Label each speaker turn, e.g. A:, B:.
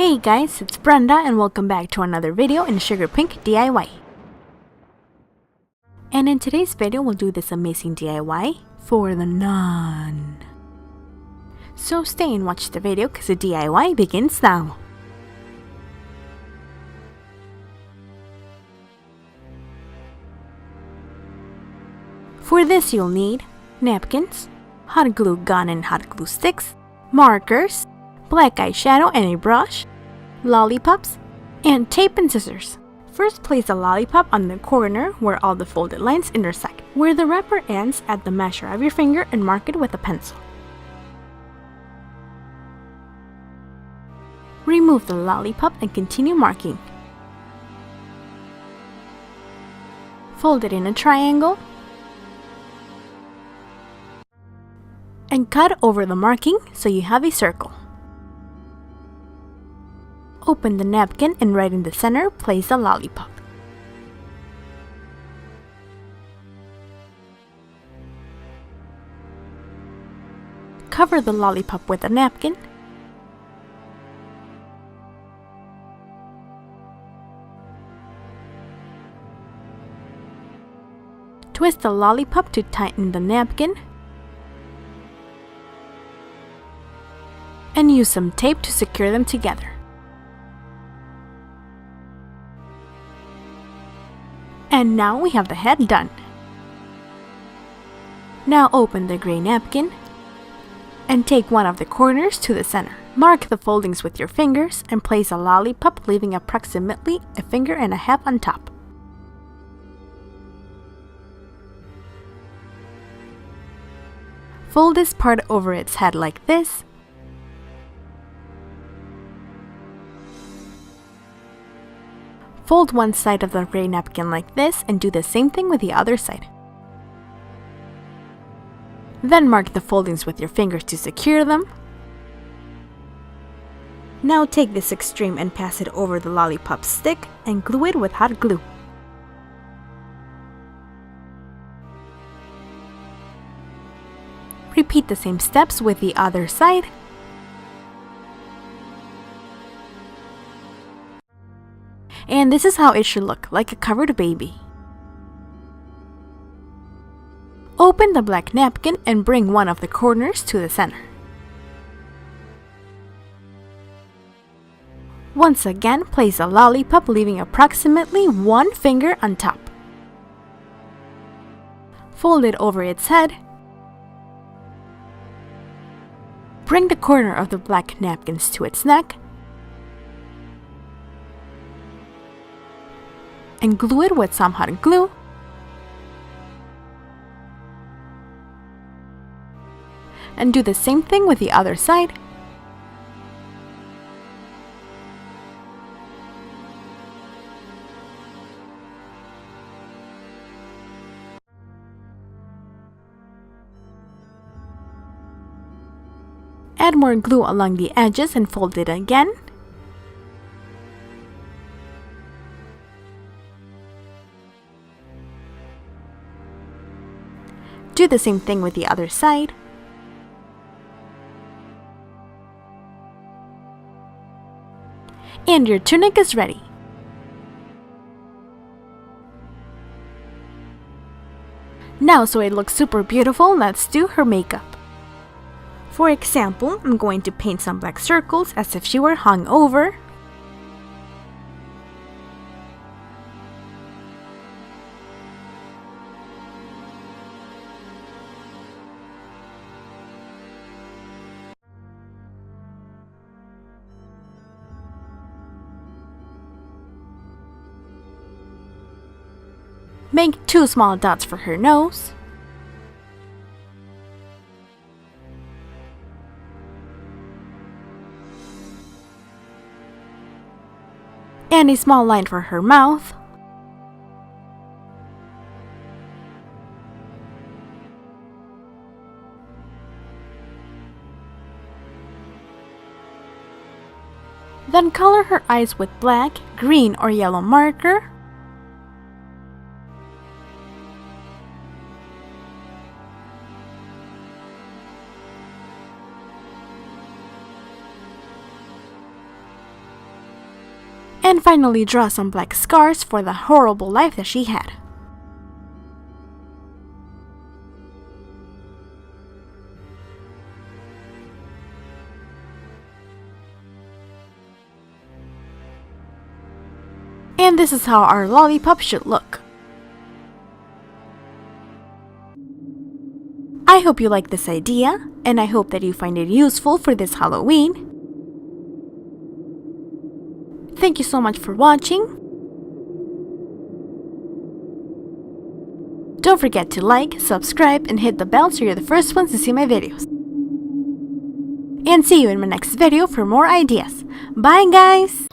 A: Hey guys, it's Brenda and welcome back to another video in SugarPinkDIY. And in today's video we'll do this amazing DIY for the NUN. So stay and watch the video because the DIY begins now. For this you'll need napkins, hot glue gun and hot glue sticks, markers, black eyeshadow and a brush, lollipops, and tape and scissors. First, place the lollipop on the corner where all the folded lines intersect. Where the wrapper ends, add the measure of your finger and mark it with a pencil. Remove the lollipop and continue marking. Fold it in a triangle and cut over the marking so you have a circle. Open the napkin and right in the center, place the lollipop. Cover the lollipop with a napkin. Twist the lollipop to tighten the napkin. And use some tape to secure them together. And now we have the head done. Now open the gray napkin and take one of the corners to the center. Mark the foldings with your fingers and place a lollipop, leaving approximately a finger and a half on top. Fold this part over its head like this. Fold one side of the gray napkin like this and do the same thing with the other side. Then mark the foldings with your fingers to secure them. Now take this extreme and pass it over the lollipop stick and glue it with hot glue. Repeat the same steps with the other side. And this is how it should look, like a covered baby. Open the black napkin and bring one of the corners to the center. Once again, place a lollipop, leaving approximately one finger on top. Fold it over its head. Bring the corner of the black napkins to its neck. And glue it with some hot glue. And do the same thing with the other side. Add more glue along the edges and fold it again. Do the same thing with the other side. And your tunic is ready. Now, so it looks super beautiful, let's do her makeup. For example, I'm going to paint some black circles as if she were hung over. Make 2 small dots for her nose. And a small line for her mouth. Then color her eyes with black, green, or yellow marker. And finally draw some black scars for the horrible life that she had. And this is how our lollipop should look. I hope you like this idea, and I hope that you find it useful for this Halloween. Thank you so much for watching. Don't forget to like, subscribe, and hit the bell so you're the first ones to see my videos. And see you in my next video for more ideas. Bye guys!